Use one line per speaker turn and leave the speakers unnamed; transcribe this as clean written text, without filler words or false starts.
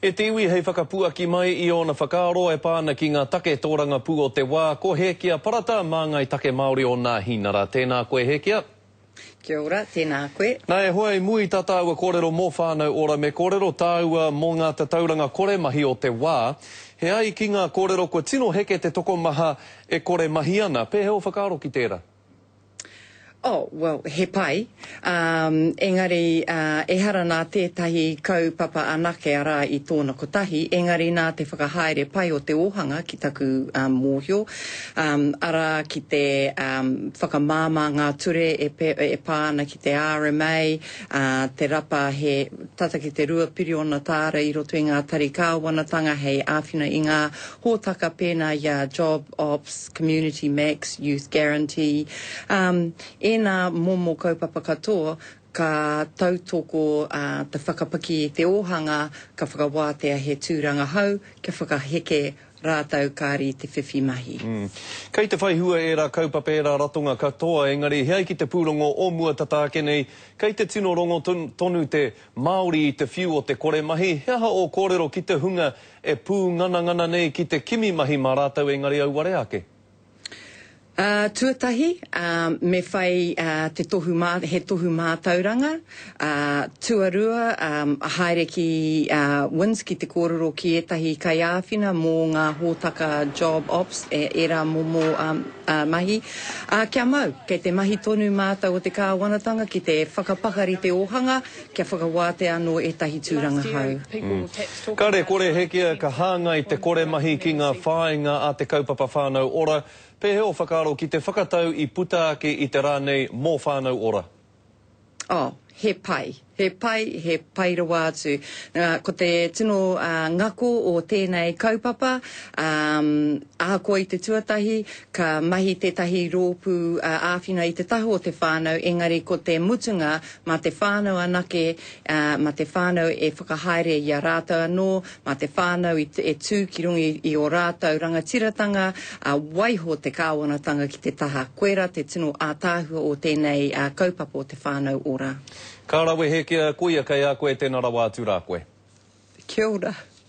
E te iwi hei whakapuaki mai I ona whakaaro e pāna ki ngā take tōranga pū o te wā, ko Hekia parata mā ngai take Māori o ngā hinara. Tēnā koe Hekia.
Kia ora, tēnā koe.
Nā e hoa mui tā tāua kōrero mō whānau ora me kōrero tāua mō ngā tauranga kore mahi o te wā. He ai ki ngā kōrero ko tino heke te toko maha e kore mahi ana. Pē heo whakaaro ki tērā?
Oh, well, he pai. Engari, e hara nā tētahi kaupapa anake ara I tōna kotahi, engari nā te whakahaere pai o te ohanga ki taku mōhio. Ara ki te whakamāma ngā ture e pāna ki te RMA, te rapa he tata ki te rua piriona tāra I roto I ngā tari kāwanatanga hei āwhina I ngā hōtaka pēnā ia Job Ops, Community Max, Youth Guarantee. Nā momo kaupapa katoa, ka tautoko te whakapaki I te ohanga, ka whakawātea he tūranga hau, ka whakaheke rātau kāri te whiwhi mahi.
Kei te whaihua e rā kaupapa e rā ratonga katoa, engari hei ki te pūrongo o mua tataake nei, kei te tino rongo tonu te Māori I te whiu o te kore mahi, heaha o kōrero ki te hunga e pū ngana nei ki te kimi mahi mā rātau engari au ware ake?
Tuatahi, me whai he tohu mātauranga, tuarua, haere ki wins ki te kōrero ki etahi kai āwhina mō ngā hōtaka Job Ops e rā momo mahi. Kia mau, kei te mahi tonu mātau o te kāwanatanga ki te whakapakari te ohanga, kia whakawāte anō etahi tūranga hau.
Kare kore Hekia ka hāngai te kore mahi ki ngā whāinga a te kaupapa whānau ora, pē heo whakaaro ki te whakatau I puta ake I te rānei mō whānau ora?
Oh, he pai rawa atu. Ko te tino ngako o tēnei kaupapa, ākoa I te tuatahi, ka mahi tētahi rōpū āwhina I te taho o te whānau, engari ko te mutunga ma te whānau anake, ma te whānau e whakahaere I a rātau anō, ma te whānau e tū ki rungi I o rātau rangatiratanga, waiho te kāwanatanga ki te taha. Koera te tino ātāhua o tēnei kaupapa o te whānau ora.
Ka rawe Hekia, koia kai a koe tēnā rawa atu rā koe.
Kia ora.